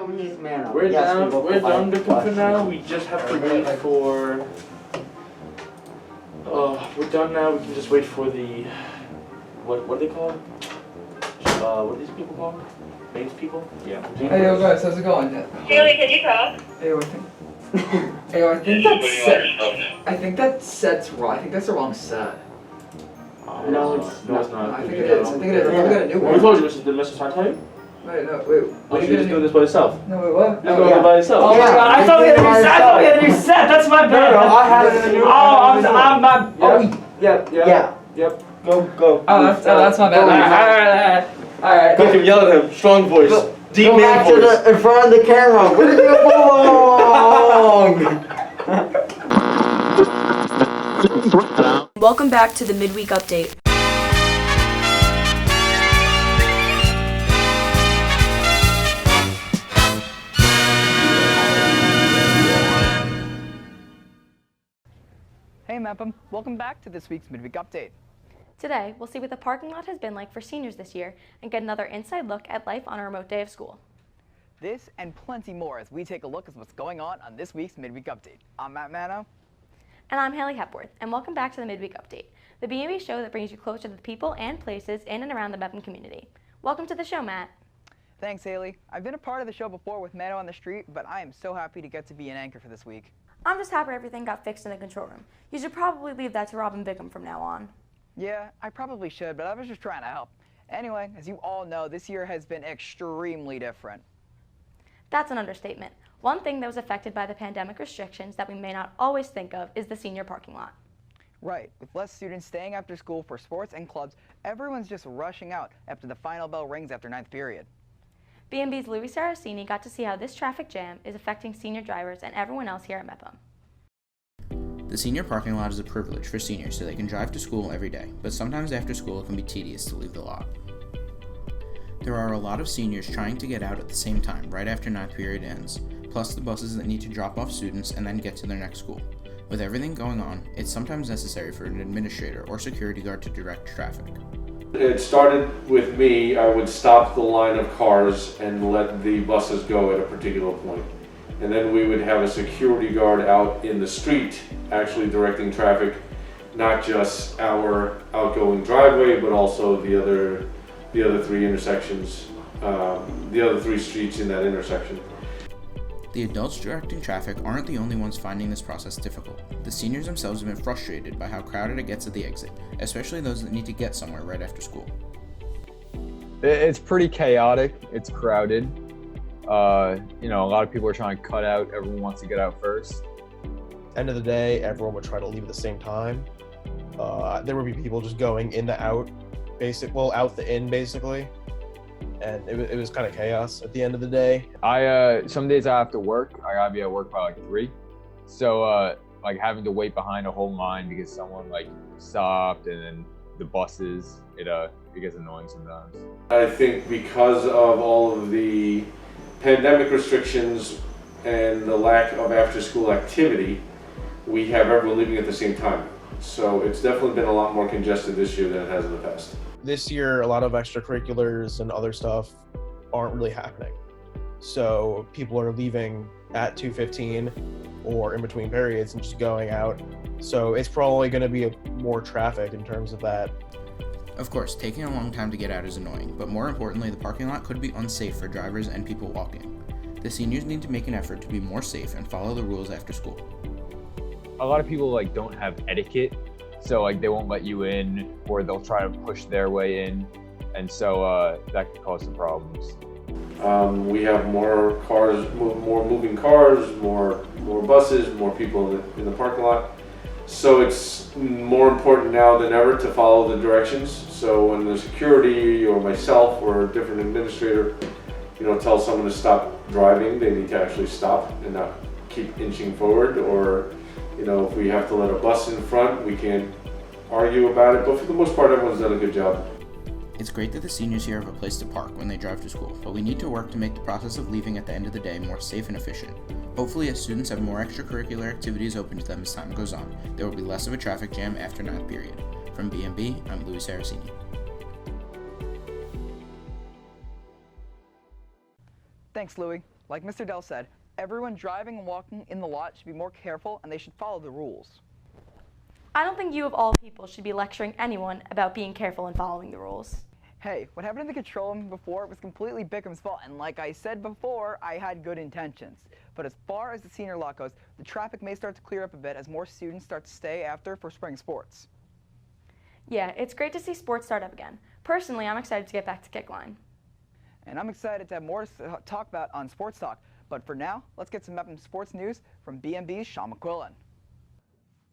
Please, man. We're Yes, down. we will We're done provide looking for now. questions. We just have to wait for. We're done now. We can just wait for the. What are they called? What are these people called? Mains people? Yeah. Hey yo guys, how's it going? Haley, can you talk? Hey yo, I think that set. I think that set's wrong. I think that's the wrong set. No, it's not. I think it is. I think it is. I'm gonna get a new We one. told you, did Mr. Try tell you? Wait, no, wait. Oh, What so are you you just gonna doing do? this by yourself? No, wait, what? Just going by yourself. Oh my Yeah, god, I you thought we did had a it new by set. I thought we had a new set. That's my bad. No, I had it in a new. Oh, Yep. Yeah. Go. Oh, that's my bad. Alright. Go, yell at him. Strong voice. Deep Go man back to voice. in front of the camera. Where did you belong? Welcome back to the Midweek Update. Hey Mepham, welcome back to this week's Midweek Update. Today, we'll see what the parking lot has been like for seniors this year and get another inside look at life on a remote day of school. This and plenty more as we take a look at what's going on this week's Midweek Update. I'm Matt Manno. And I'm Haley Hepworth, and welcome back to the Midweek Update, the BMB show that brings you closer to the people and places in and around the Mepham community. Welcome to the show, Matt. Thanks, Haley. I've been a part of the show before with Manno on the street, but I am so happy to get to be an anchor for this week. I'm just happy everything got fixed in the control room. You should probably leave that to Robin Bickham from now on. Yeah, I probably should, but I was just trying to help. Anyway, as you all know, this year has been extremely different. That's an understatement. One thing that was affected by the pandemic restrictions that we may not always think of is the senior parking lot. Right, with less students staying after school for sports and clubs, everyone's just rushing out after the final bell rings after 9th period. BMB's Louis Saraceni got to see how this traffic jam is affecting senior drivers and everyone else here at Mepham. The senior parking lot is a privilege for seniors so they can drive to school every day, but sometimes after school it can be tedious to leave the lot. There are a lot of seniors trying to get out at the same time, right after 9th period ends, plus the buses that need to drop off students and then get to their next school. With everything going on, it's sometimes necessary for an administrator or security guard to direct traffic. It started with me. I would stop the line of cars and let the buses go at a particular point. And then we would have a security guard out in the street actually directing traffic, not just our outgoing driveway, but also the other three intersections, the other three streets in that intersection. The adults directing traffic aren't the only ones finding this process difficult. The seniors themselves have been frustrated by how crowded it gets at the exit, especially those that need to get somewhere right after school. It's pretty chaotic, it's crowded. A lot of people are trying to cut out, everyone wants to get out first. End of the day, everyone would try to leave at the same time. There would be people just going in the out, out the in basically. And it was kind of chaos at the end of the day. Some days I have to work. I gotta be at work by like 3. So having to wait behind a whole line because someone stopped and then the buses, it gets annoying sometimes. I think because of all of the pandemic restrictions and the lack of after-school activity, we have everyone leaving at the same time. So it's definitely been a lot more congested this year than it has in the past. This year, a lot of extracurriculars and other stuff aren't really happening. So people are leaving at 2:15 or in between periods and just going out. So it's probably going to be more traffic in terms of that. Of course, taking a long time to get out is annoying, but more importantly, the parking lot could be unsafe for drivers and people walking. The seniors need to make an effort to be more safe and follow the rules after school. A lot of people don't have etiquette, so they won't let you in, or they'll try to push their way in, and so that could cause some problems. We have more cars, more moving cars, more buses, more people in the parking lot. So it's more important now than ever to follow the directions. So when the security or myself or a different administrator, tells someone to stop driving, they need to actually stop and not keep inching forward. Or, if we have to let a bus in front, we can't argue about it. But for the most part, everyone's done a good job. It's great that the seniors here have a place to park when they drive to school, but we need to work to make the process of leaving at the end of the day more safe and efficient. Hopefully, as students have more extracurricular activities open to them as time goes on, there will be less of a traffic jam after 9th period. From BMB, I'm Louis Saraceni. Thanks, Louis. Like Mr. Dell said, everyone driving and walking in the lot should be more careful and they should follow the rules. I don't think you of all people should be lecturing anyone about being careful and following the rules. Hey, what happened in the control room before was completely Bickham's fault, and like I said before, I had good intentions. But as far as the senior lot goes, the traffic may start to clear up a bit as more students start to stay after for spring sports. Yeah, it's great to see sports start up again. Personally, I'm excited to get back to kickline. And I'm excited to have more to talk about on Sports Talk. But for now, let's get some Mepham sports news from BMB's Sean McQuillan.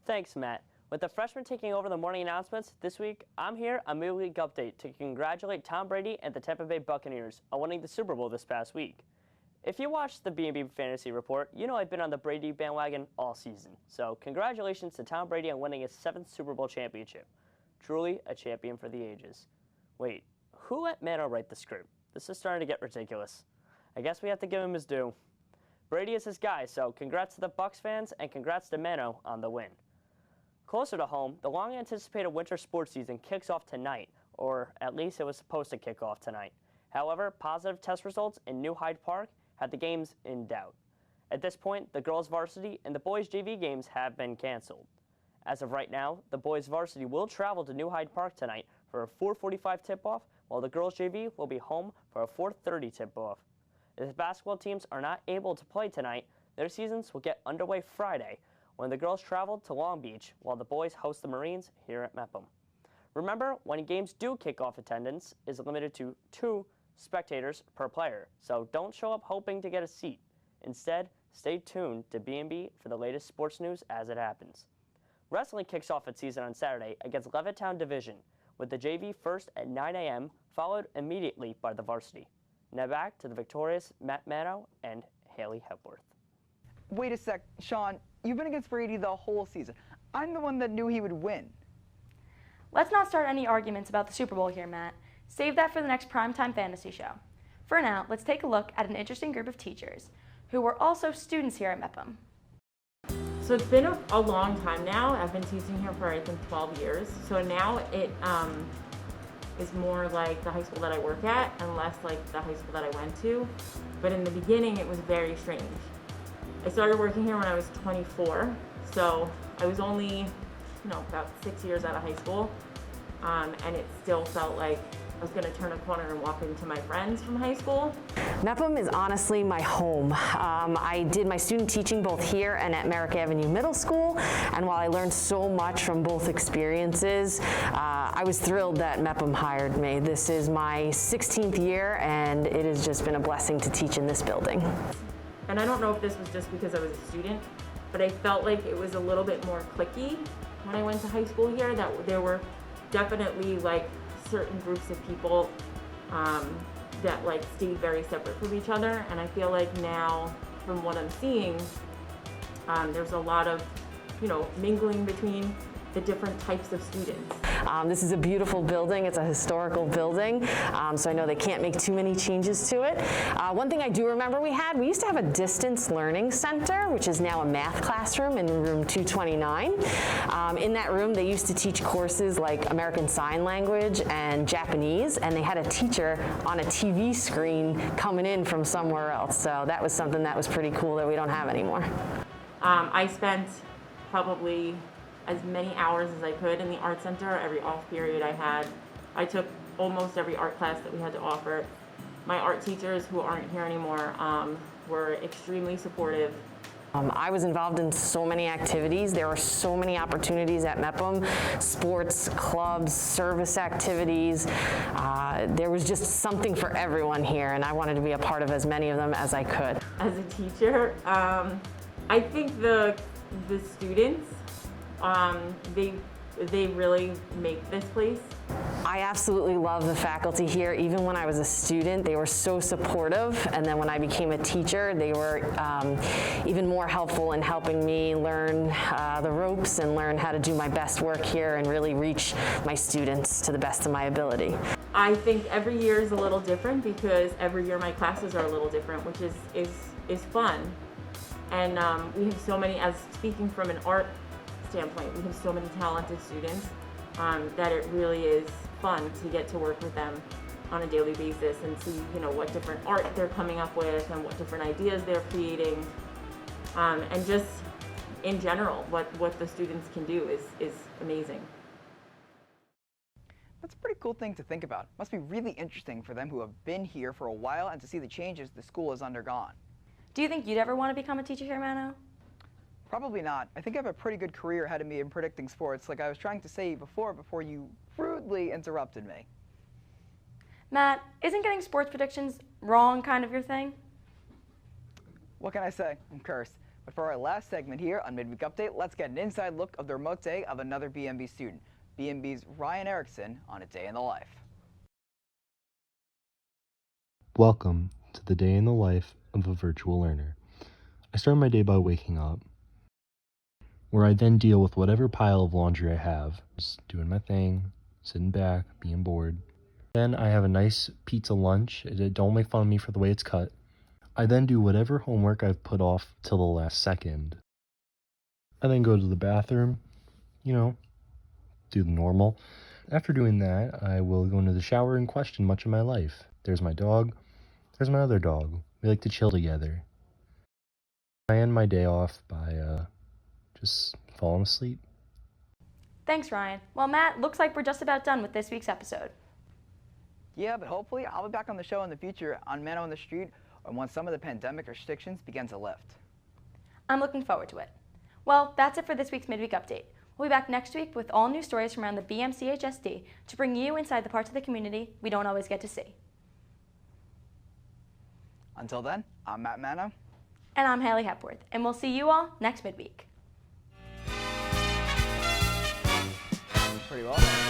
Thanks, Matt. With the freshmen taking over the morning announcements this week, I'm here on Midweek Update to congratulate Tom Brady and the Tampa Bay Buccaneers on winning the Super Bowl this past week. If you watched the BMB Fantasy Report, you know I've been on the Brady bandwagon all season. So congratulations to Tom Brady on winning his 7th Super Bowl championship. Truly a champion for the ages. Wait, who let Manno write the script? This is starting to get ridiculous. I guess we have to give him his due. Brady is his guy, so congrats to the Bucs fans and congrats to Manno on the win. Closer to home, the long-anticipated winter sports season kicks off tonight, or at least it was supposed to kick off tonight. However, positive test results in New Hyde Park had the games in doubt. At this point, the girls' varsity and the boys' JV games have been canceled. As of right now, the boys' varsity will travel to New Hyde Park tonight for a 4:45 tip-off, while the girls' JV will be home for a 4:30 tip-off. If the basketball teams are not able to play tonight, their seasons will get underway Friday, when the girls travel to Long Beach while the boys host the Marines here at Mepham. Remember, when games do kick off, attendance is limited to 2 spectators per player, so don't show up hoping to get a seat. Instead, stay tuned to BMB for the latest sports news as it happens. Wrestling kicks off its season on Saturday against Levittown Division, with the JV first at 9 a.m., followed immediately by the varsity. Now back to the victorious Matt Manno and Haley Hepworth. Wait a sec, Sean, you've been against Brady the whole season. I'm the one that knew he would win. Let's not start any arguments about the Super Bowl here, Matt. Save that for the next primetime fantasy show. For now, let's take a look at an interesting group of teachers who were also students here at Mepham. So it's been a long time now. I've been teaching here for I think 12 years. So now it is more like the high school that I work at and less like the high school that I went to. But in the beginning, it was very strange. I started working here when I was 24, so I was only, about 6 years out of high school, and it still felt like I was going to turn a corner and walk into my friends from high school. Mepham is honestly my home. I did my student teaching both here and at Merrick Avenue Middle School, and while I learned so much from both experiences, I was thrilled that Mepham hired me. This is my 16th year, and it has just been a blessing to teach in this building. And I don't know if this was just because I was a student, but I felt like it was a little bit more cliquey when I went to high school here, that there were definitely like certain groups of people that like stayed very separate from each other. And I feel like now, from what I'm seeing, there's a lot of, mingling between the different types of students. This is a beautiful building. It's a historical building, so I know they can't make too many changes to it. One thing I do remember we used to have a distance learning center, which is now a math classroom in room 229. In that room, they used to teach courses like American Sign Language and Japanese, and they had a teacher on a TV screen coming in from somewhere else. So that was something that was pretty cool that we don't have anymore. I spent probably as many hours as I could in the art center. Every off period I took almost every art class that we had to offer. My art teachers, who aren't here anymore, were extremely supportive. I was involved in so many activities. There were so many opportunities at Mepham, sports, clubs, service activities. There was just something for everyone here, and I wanted to be a part of as many of them as I could. As a teacher, I think the students, they really make this place. I absolutely love the faculty here. Even when I was a student, they were so supportive, and then when I became a teacher, they were even more helpful in helping me learn the ropes and learn how to do my best work here and really reach my students to the best of my ability. I think every year is a little different because every year my classes are a little different, which is fun. And we have so many, as speaking from an art standpoint, we have so many talented students that it really is fun to get to work with them on a daily basis and see, what different art they're coming up with and what different ideas they're creating. And just in general, what the students can do is amazing. That's a pretty cool thing to think about. Must be really interesting for them who have been here for a while and to see the changes the school has undergone. Do you think you'd ever want to become a teacher here, Manno? Probably not. I think I have a pretty good career ahead of me in predicting sports, like I was trying to say before you rudely interrupted me. Matt, isn't getting sports predictions wrong kind of your thing? What can I say? I'm cursed. But for our last segment here on Midweek Update, let's get an inside look of the remote day of another BMB student. BMB's Ryan Erickson on a day in the life. Welcome to the day in the life of a virtual learner. I start my day by waking up, where I then deal with whatever pile of laundry I have, just doing my thing, sitting back, being bored. Then I have a nice pizza lunch. Don't make fun of me for the way it's cut. I then do whatever homework I've put off till the last second. I then go to the bathroom, do the normal. After doing that, I will go into the shower and question much of my life. There's my dog. There's my other dog. We like to chill together. I end my day off by just falling asleep. Thanks, Ryan. Well, Matt, looks like we're just about done with this week's episode. Yeah, but hopefully I'll be back on the show in the future on Manno on the Street or once some of the pandemic restrictions begin to lift. I'm looking forward to it. Well, that's it for this week's Midweek Update. We'll be back next week with all new stories from around the BMCHSD to bring you inside the parts of the community we don't always get to see. Until then, I'm Matt Manno. And I'm Haley Hepworth, and we'll see you all next midweek. Pretty well.